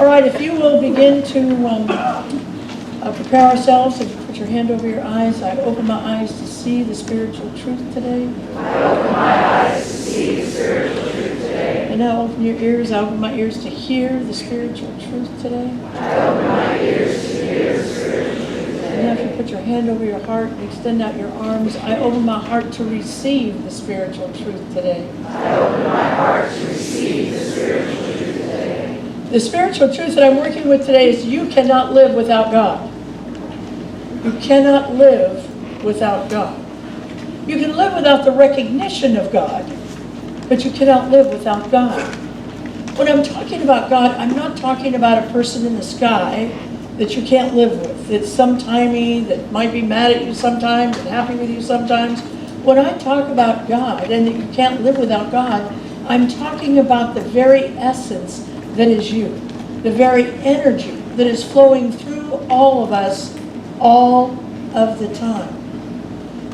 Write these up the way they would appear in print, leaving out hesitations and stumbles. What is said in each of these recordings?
All right, if you will begin to prepare ourselves, if you put your hand over your eyes, I open my eyes to see the spiritual truth today. I open my eyes to see the spiritual truth today. And now open your ears, I open my ears to hear the spiritual truth today. I open my ears to hear the spiritual truth today. And now if you put your hand over your heart and extend out your arms, I open my heart to receive the spiritual truth today. I open my heart to receive the spiritual truth today. The spiritual truth that I'm working with today is you cannot live without God. You cannot live without God. You can live without the recognition of God, but you cannot live without God. When I'm talking about God, I'm not talking about a person in the sky that you can't live with. That's sometimey, that might be mad at you sometimes and happy with you sometimes. When I talk about God and that you can't live without God, I'm talking about the very essence that is you, the very energy that is flowing through all of us all of the time.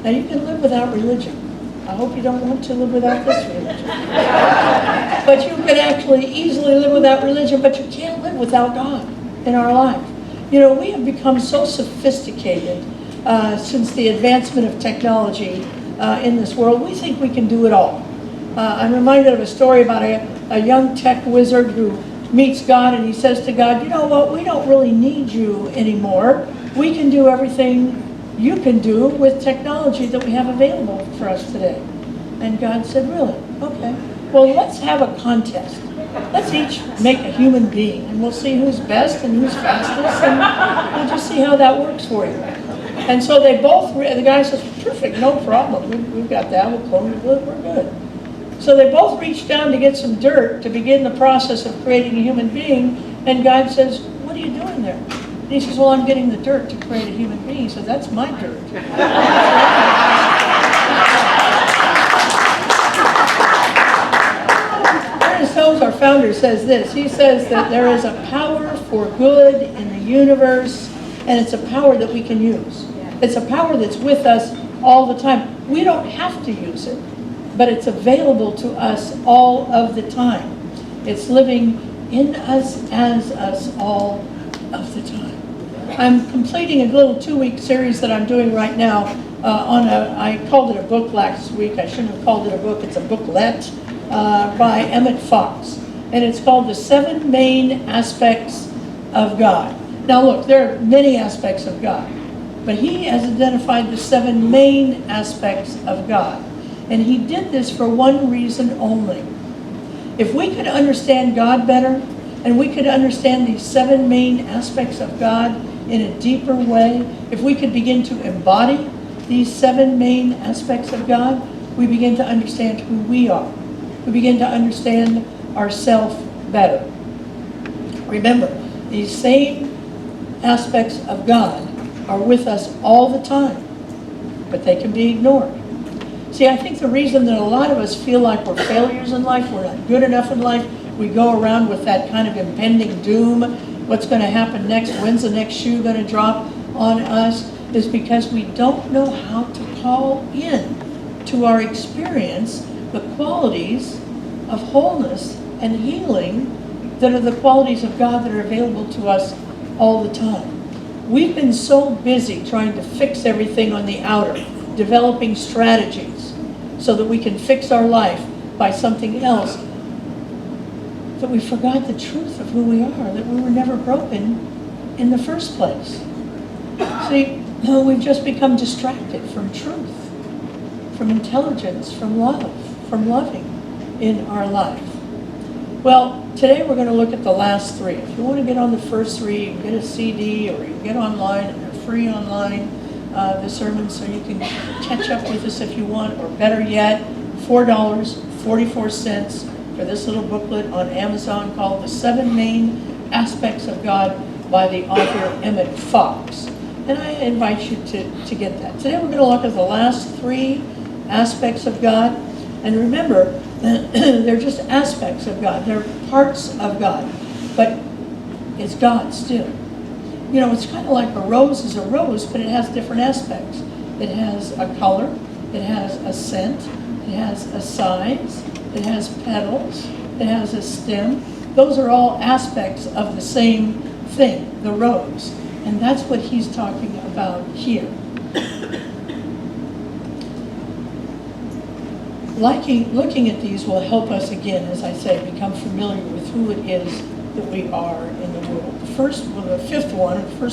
Now you can live without religion. I hope you don't want to live without this religion. But you can actually easily live without religion, but you can't live without God in our life. You know, we have become so sophisticated since the advancement of technology in this world. We think we can do it all. I'm reminded of a story about a young tech wizard who meets God and he says to God, you know what, we don't really need you anymore. We can do everything you can do with technology that we have available for us today. And God said, really? Okay. Well, let's have a contest. Let's each make a human being and we'll see who's best and who's fastest and we'll just see how that works for you. And so they both, the guy says, perfect, no problem. We've got that, we'll clone it, we're good. So they both reached down to get some dirt to begin the process of creating a human being, and God says, what are you doing there? And he says, well, I'm getting the dirt to create a human being. He says, that's my dirt. Ernest Holmes, our founder, says this. He says that there is a power for good in the universe, and it's a power that we can use. It's a power that's with us all the time. We don't have to use it, but it's available to us all of the time. It's living in us, as us, all of the time. I'm completing a little 2-week series that I'm doing right now I called it a book last week. I shouldn't have called it a book. It's a booklet by Emmet Fox. And it's called The 7 Main Aspects of God. Now look, there are many aspects of God, but he has identified the 7 main aspects of God. And he did this for one reason only. If we could understand God better, and we could understand these 7 main aspects of God in a deeper way, if we could begin to embody these 7 main aspects of God, we begin to understand who we are. We begin to understand ourselves better. Remember, these same aspects of God are with us all the time, but they can be ignored. See, I think the reason that a lot of us feel like we're failures in life, we're not good enough in life, we go around with that kind of impending doom, what's going to happen next, when's the next shoe going to drop on us, is because we don't know how to call in to our experience the qualities of wholeness and healing that are the qualities of God that are available to us all the time. We've been so busy trying to fix everything on the outer, developing strategies so that we can fix our life by something else, that we forgot the truth of who we are, that we were never broken in the first place. See, we've just become distracted from truth, from intelligence, from love, from loving in our life. Well, today we're going to look at the last 3. If you want to get on the first 3, you can get a CD or you can get online, and they're free online, the sermons, so you can catch up with us if you want, or better yet, $4.44 for this little booklet on Amazon called The 7 Main Aspects of God by the author Emmet Fox. And I invite you to get that. Today we're going to look at the last 3 aspects of God. And remember, they're just aspects of God. They're parts of God. But it's God still. You know, it's kind of like a rose is a rose, but it has different aspects. It has a color, it has a scent, it has a size, it has petals, it has a stem, Those are all aspects of the same thing, the rose. And that's what he's talking about here. Looking at these will help us again, as I say, become familiar with who it is that we are in the world. The first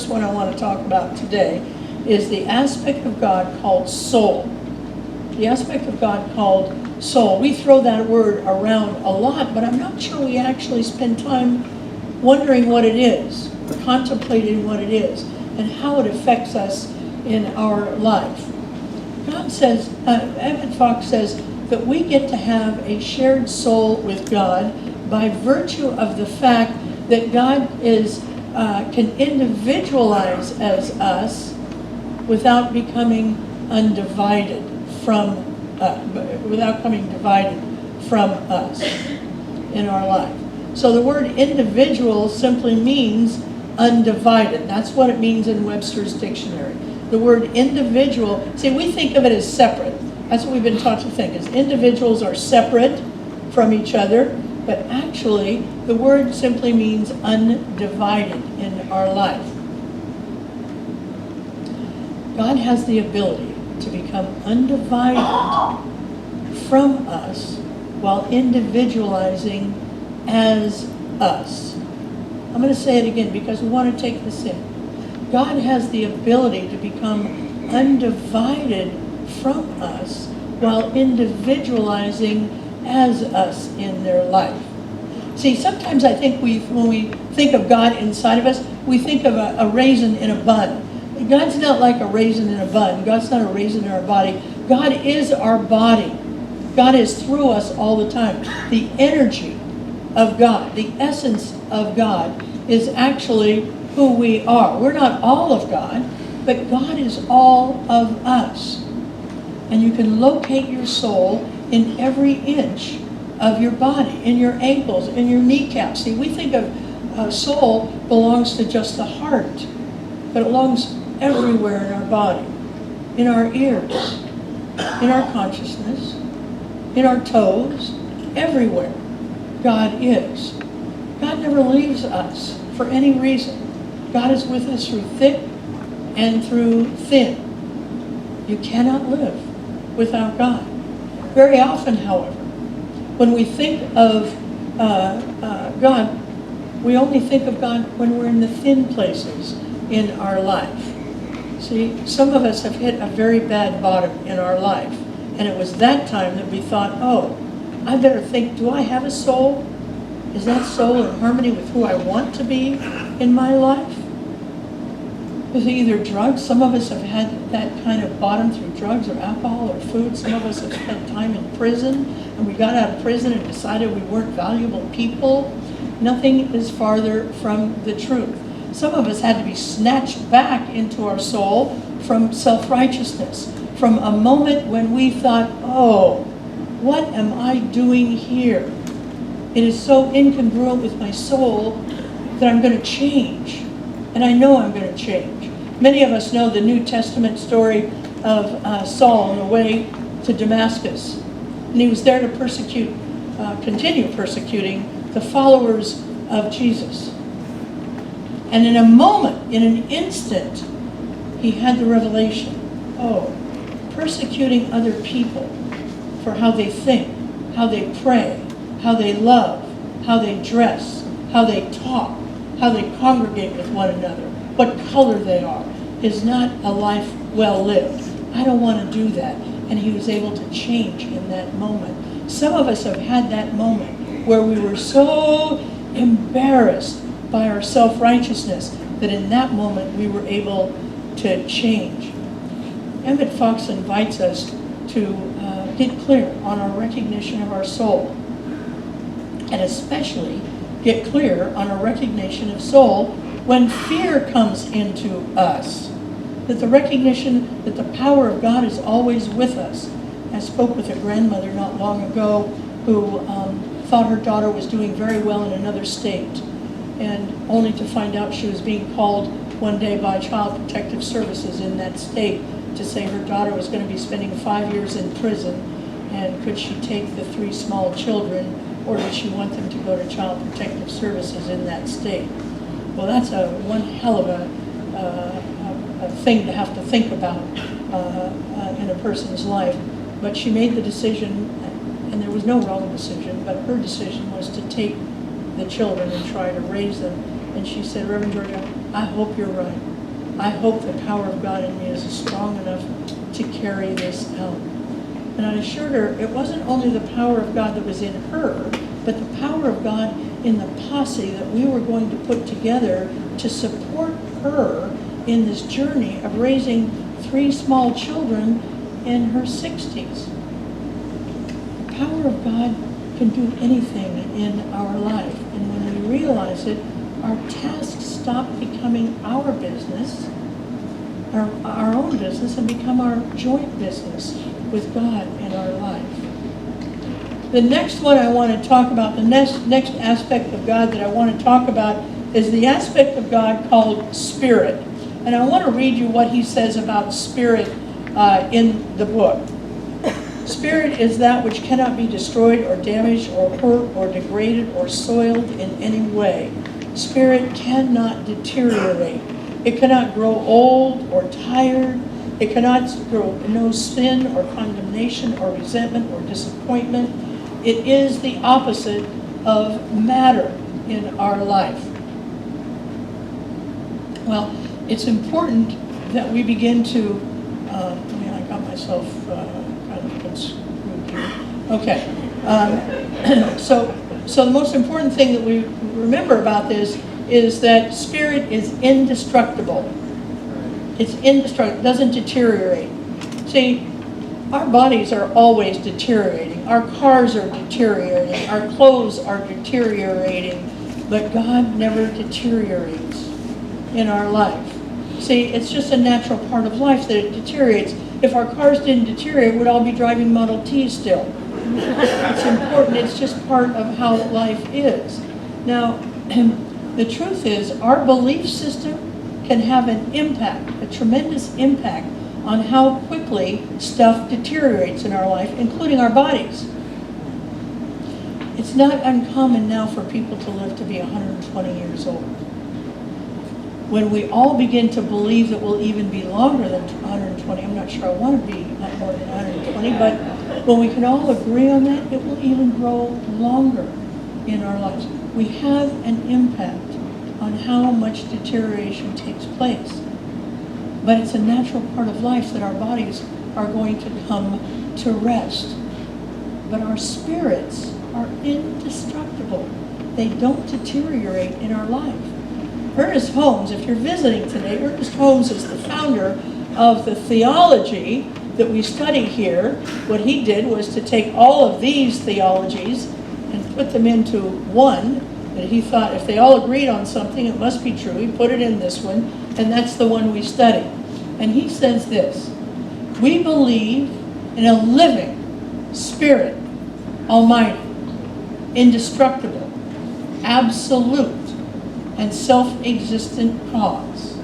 one I want to talk about today is the aspect of God called soul. The aspect of God called soul. We throw that word around a lot, but I'm not sure we actually spend time wondering what it is, contemplating what it is, and how it affects us in our life. God says, Emmet Fox says, that we get to have a shared soul with God by virtue of the fact that God can individualize as us without becoming undivided from without coming divided from us in our life. So the word individual simply means undivided. That's what it means in Webster's dictionary. The word individual, see, we think of it as separate. That's what we've been taught to think, is individuals are separate from each other, but actually the word simply means undivided in our life. God has the ability to become undivided from us while individualizing as us. I'm going to say it again because we want to take this in. God has the ability to become undivided from us while individualizing as us in their life. See, sometimes I think when we think of God inside of us, we think of a raisin in a bun. God's not like a raisin in a bun. God's not a raisin in our body. God is our body. God is through us all the time. The energy of God, the essence of God, is actually who we are. We're not all of God, but God is all of us. And you can locate your soul in every inch of your body, in your ankles, in your kneecaps. See, we think of soul belongs to just the heart, but it belongs everywhere in our body, in our ears, in our consciousness, in our toes, everywhere God is. God never leaves us for any reason. God is with us through thick and through thin. You cannot live without God. Very often, however, when we think of God, we only think of God when we're in the thin places in our life. See, some of us have hit a very bad bottom in our life, and it was that time that we thought, oh, I better think, do I have a soul? Is that soul in harmony with who I want to be in my life? With either drugs, some of us have had that kind of bottom through drugs or alcohol or food. Some of us have spent time in prison, and we got out of prison and decided we weren't valuable people. Nothing is farther from the truth. Some of us had to be snatched back into our soul from self-righteousness, from a moment when we thought, oh, what am I doing here? It is so incongruent with my soul that I'm going to change. And I know I'm going to change. Many of us know the New Testament story of Saul on the way to Damascus. And he was there to continue persecuting the followers of Jesus. And in a moment, in an instant, he had the revelation, oh, persecuting other people for how they think, how they pray, how they love, how they dress, how they talk, how they congregate with one another, what color they are, is not a life well lived. I don't want to do that. And he was able to change in that moment. Some of us have had that moment where we were so embarrassed by our self-righteousness that in that moment we were able to change. Emmet Fox invites us to get clear on our recognition of our soul, and especially get clear on our recognition of soul when fear comes into us. That the recognition that the power of God is always with us. I spoke with a grandmother not long ago who thought her daughter was doing very well in another state, and only to find out she was being called one day by Child Protective Services in that state to say her daughter was going to be spending 5 years in prison, and could she take the 3 small children or did she want them to go to Child Protective Services in that state? Well, that's one hell of a thing to have to think about in a person's life. But she made the decision, and there was no wrong decision, but her decision was to take the children and try to raise them. And she said, Reverend Georgia, I hope you're right. I hope the power of God in me is strong enough to carry this out. And I assured her it wasn't only the power of God that was in her, but the power of God in the posse that we were going to put together to support her in this journey of raising 3 small children in her 60s. The power of God can do anything in our life. And when we realize it, our tasks stop becoming our business, our own business, and become our joint business with God in our life. The next one I want to talk about, the next aspect of God that I want to talk about is the aspect of God called spirit. And I want to read you what he says about spirit in the book. Spirit is that which cannot be destroyed or damaged or hurt or degraded or soiled in any way. Spirit cannot deteriorate. It cannot grow old or tired. It cannot know sin or condemnation or resentment or disappointment. It is the opposite of matter in our life. Well, it's important that we begin to, I got myself kind of screwed here. Okay. So the most important thing that we remember about this is that spirit is indestructible. It's indestructible, it doesn't deteriorate. See, our bodies are always deteriorating. Our cars are deteriorating. Our clothes are deteriorating. But God never deteriorates in our life. See, it's just a natural part of life that it deteriorates. If our cars didn't deteriorate, we'd all be driving Model T still. It's important. It's just part of how life is. Now, the truth is, our belief system can have an impact, a tremendous impact, on how quickly stuff deteriorates in our life, including our bodies. It's not uncommon now for people to live to be 120 years old. When we all begin to believe that we'll even be longer than 120, I'm not sure I want to be more than 120, but when we can all agree on that, it will even grow longer in our lives. We have an impact on how much deterioration takes place. But it's a natural part of life that our bodies are going to come to rest. But our spirits are indestructible. They don't deteriorate in our life. Ernest Holmes, if you're visiting today, Ernest Holmes is the founder of the theology that we study here. What he did was to take all of these theologies and put them into one, that he thought if they all agreed on something, it must be true. He put it in this one, and that's the one we study. And he says this: we believe in a living spirit, almighty, indestructible, absolute, and self-existent cause.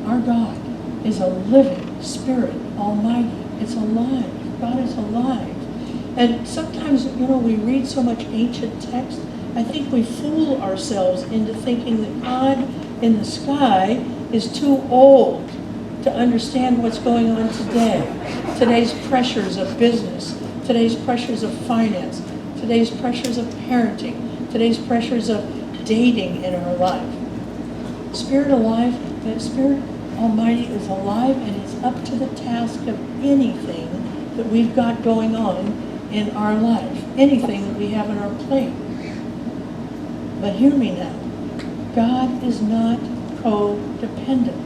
Our God is a living spirit, almighty. It's alive. God is alive. And sometimes, we read so much ancient text, I think we fool ourselves into thinking that God in the sky is too old to understand what's going on today. Today's pressures of business, today's pressures of finance, today's pressures of parenting, today's pressures of dating in our life. Spirit Almighty is alive, and is up to the task of anything that we've got going on in our life, anything that we have on our plate. But hear me now. God is not codependent.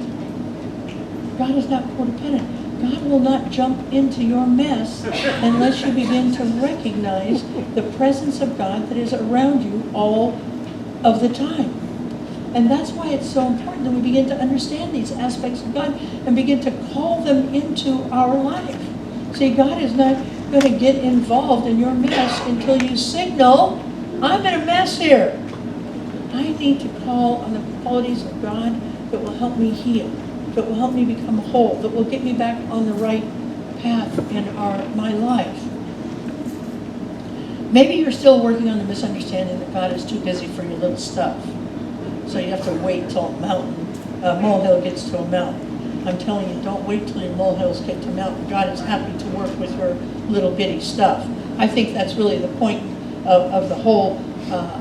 God is not codependent. God will not jump into your mess unless you begin to recognize the presence of God that is around you all of the time. And that's why it's so important that we begin to understand these aspects of God and begin to call them into our life. See, God is not going to get involved in your mess until you signal, I'm in a mess here. I need to call on the qualities of God that will help me heal, that will help me become whole, that will get me back on the right path in my life. Maybe you're still working on the misunderstanding that God is too busy for your little stuff. So you have to wait till a molehill gets to a mountain. I'm telling you, don't wait till your molehills get to a mountain. God is happy to work with your little bitty stuff. I think that's really the point of the whole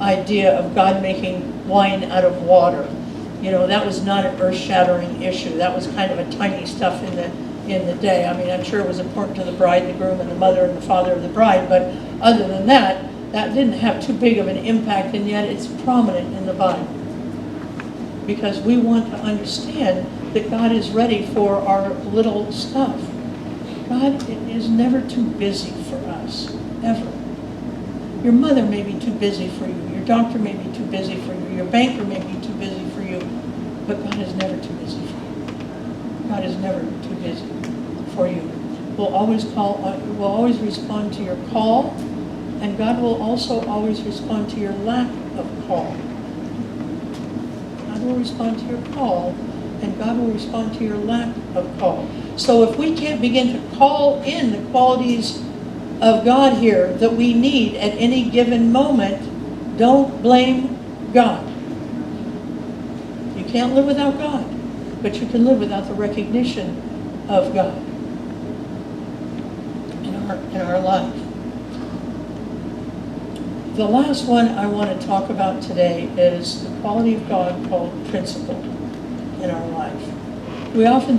idea of God making wine out of water. You know, that was not an earth-shattering issue. That was kind of a tiny stuff in the day. I mean, I'm sure it was important to the bride, the groom, and the mother and the father of the bride, but other than that, that didn't have too big of an impact, and yet it's prominent in the Bible. Because we want to understand that God is ready for our little stuff. God is never too busy for us, ever. Your mother may be too busy for you. Your doctor may be too busy for you. Your banker may be too busy for you. But God is never too busy for you. God is never too busy for you. We'll always respond to your call, and God will also always respond to your lack of call. God will respond to your call, and God will respond to your lack of call. So if we can't begin to call in the qualities of God here that we need at any given moment, don't blame God. You can't live without God, but you can live without the recognition of God in our life. The last one I want to talk about today is the quality of God called principle in our life. We often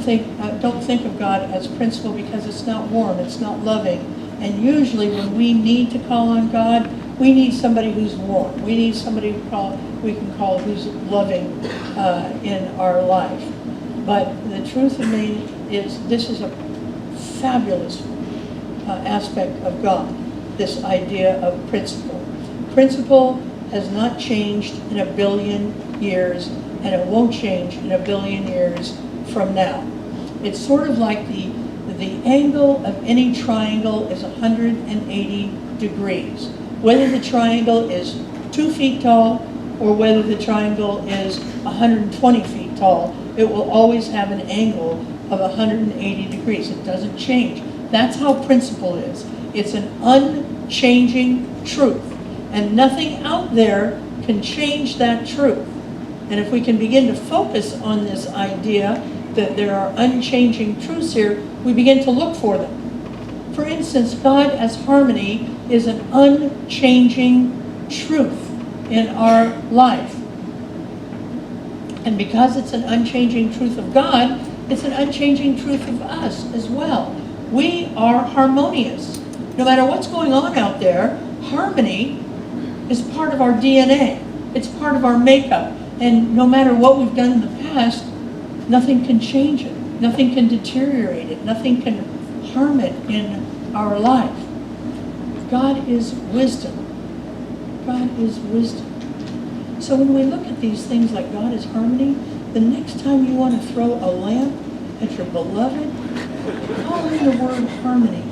don't think of God as principle because it's not warm, it's not loving, and usually when we need to call on God, we need somebody who's warm. We need somebody we can call who's loving in our life. But the truth of me is this is a fabulous aspect of God, this idea of principle. Principle has not changed in 1 billion years, and it won't change in 1 billion years from now. It's sort of like the angle of any triangle is 180 degrees. Whether the triangle is 2 feet tall or whether the triangle is 120 feet tall, it will always have an angle of 180 degrees. It doesn't change. That's how principle is. It's an unchanging truth. And nothing out there can change that truth. And if we can begin to focus on this idea that there are unchanging truths here, we begin to look for them. For instance, God as harmony is an unchanging truth in our life. And because it's an unchanging truth of God, it's an unchanging truth of us as well. We are harmonious. No matter what's going on out there, harmony is part of our DNA. It's part of our makeup. And no matter what we've done in the past, nothing can change it. Nothing can deteriorate it. Nothing can harm it in our life. God is wisdom. God is wisdom. So when we look at these things like God is harmony, the next time you want to throw a lamp at your beloved, call in the word harmony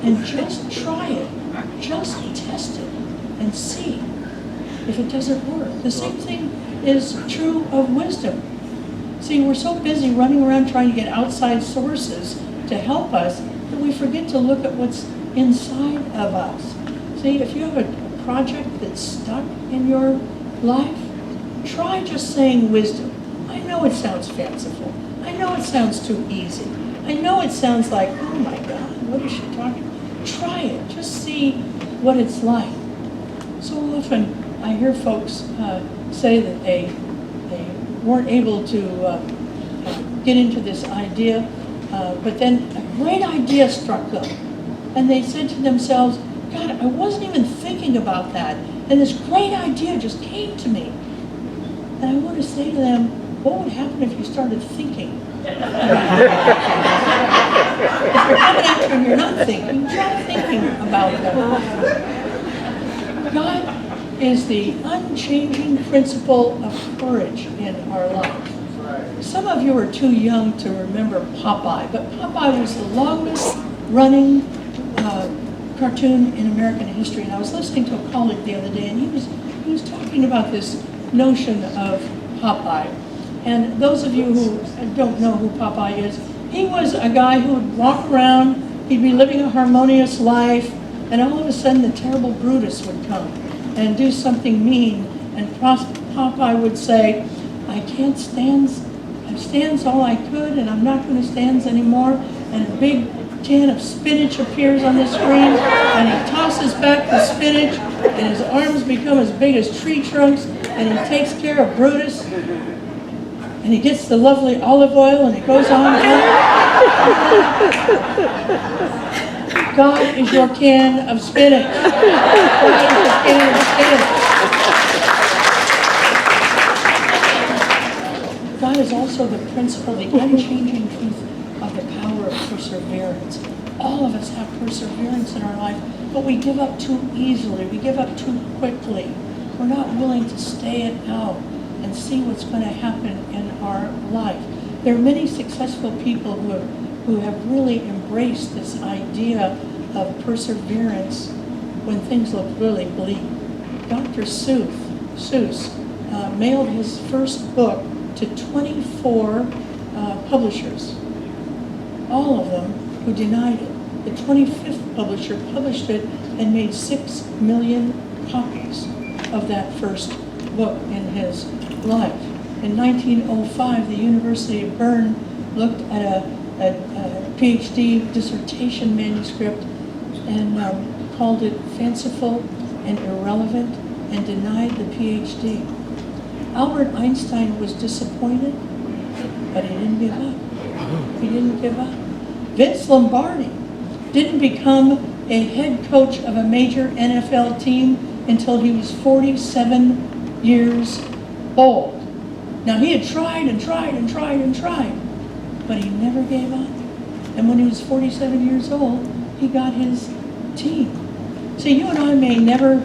and just try it. Just test it and see if it doesn't work. The same thing is true of wisdom. See, we're so busy running around trying to get outside sources to help us that we forget to look at what's inside of us. See, if you have a project that's stuck in your life, try just saying wisdom. I know it sounds fanciful. I know it sounds too easy. I know it sounds like, oh my God, what is she talking about? Try it. Just see what it's like. So often I hear folks say that they weren't able to get into this idea, but then a great idea struck them. And they said to themselves, God, I wasn't even thinking about that. And this great idea just came to me. And I want to say to them, what would happen if you started thinking? If you're coming after and you're not thinking, try thinking about them. God is the unchanging principle of courage in our life. Some of you are too young to remember Popeye, but Popeye was the longest running cartoon in American history. And I was listening to a colleague the other day, and he was talking about this notion of Popeye. And those of you who don't know who Popeye is, he was a guy who would walk around, he'd be living a harmonious life, And all of a sudden, the terrible Brutus would come and do something mean, and Popeye would say, I can't stand, I've stands all I could, and I'm not going to stands anymore. And a big can of spinach appears on the screen, and he tosses back the spinach, and his arms become as big as tree trunks, and he takes care of Brutus, and he gets the lovely olive oil, and it goes on and on. God is your can of spinach. God is your can of spinach. God is also the principle, the unchanging truth of the power of perseverance. All of us have perseverance in our life, but we give up too easily. We give up too quickly. We're not willing to stay it out and see what's going to happen in our life. There are many successful people who have really embraced this idea of perseverance when things look really bleak. Dr. Seuss mailed his first book to 24 publishers, all of them who denied it. The 25th publisher published it and made 6 million copies of that first book in his life. In 1905, the University of Bern looked at a PhD dissertation manuscript and called it fanciful and irrelevant and denied the PhD. Albert Einstein was disappointed, but he didn't give up. He didn't give up. Vince Lombardi didn't become a head coach of a major NFL team until he was 47 years old. Now, he had tried and tried and tried and tried, but he never gave up. And when he was 47 years old, he got his team. So you and I may never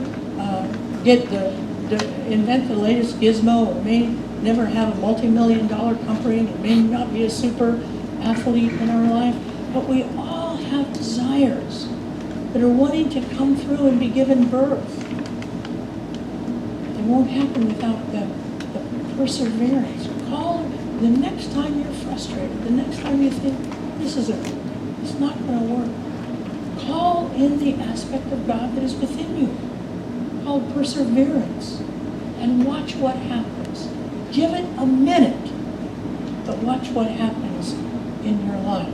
invent the latest gizmo, or may never have a multi-million-dollar company, and may not be a super athlete in our life, but we all have desires that are wanting to come through and be given birth. It won't happen without the perseverance. Call the next time you're frustrated, the next time you think it's not going to work. Call in the aspect of God that is within you, called perseverance, and watch what happens. Give it a minute, but watch what happens in your life.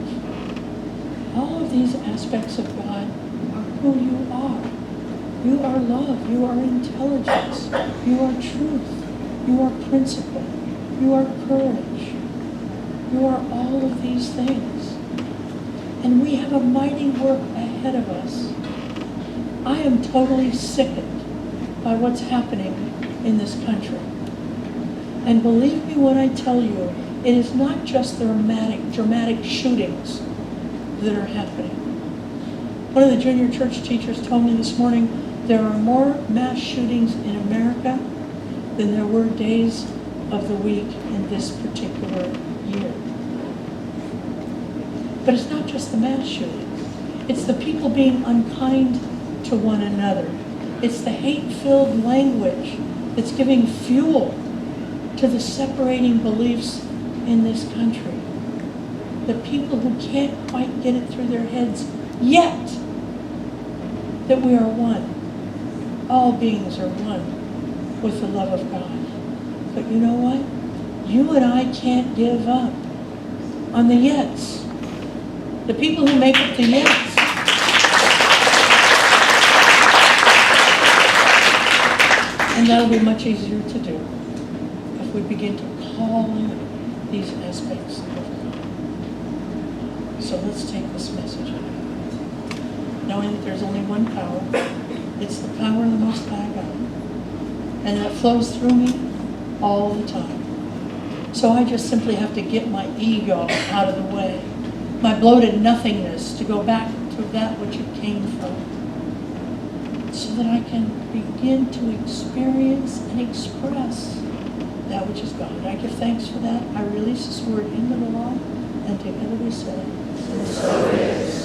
All of these aspects of God are who you are. You are love, you are intelligence, you are truth, you are principle, you are courage, you are all of these things. And we have a mighty work ahead of us. I am totally sickened by what's happening in this country. And believe me when I tell you, it is not just the dramatic shootings that are happening. One of the junior church teachers told me this morning there are more mass shootings in America than there were days of the week in this particular year. But it's not just the mass shootings. It's the people being unkind to one another. It's the hate-filled language that's giving fuel to the separating beliefs in this country. The people who can't quite get it through their heads yet that we are one. All beings are one with the love of God. But you know what? You and I can't give up on the yets. The people who make it the yets. And that'll be much easier to do if we begin to call in these aspects of God. So let's take this message on. Knowing that there's only one power. It's the power of the Most High God. And that flows through me all the time. So I just simply have to get my ego out of the way. My bloated nothingness to go back to that which it came from. So that I can begin to experience and express that which is God. And I give thanks for that. I release this word into the law, and together we say, so it is.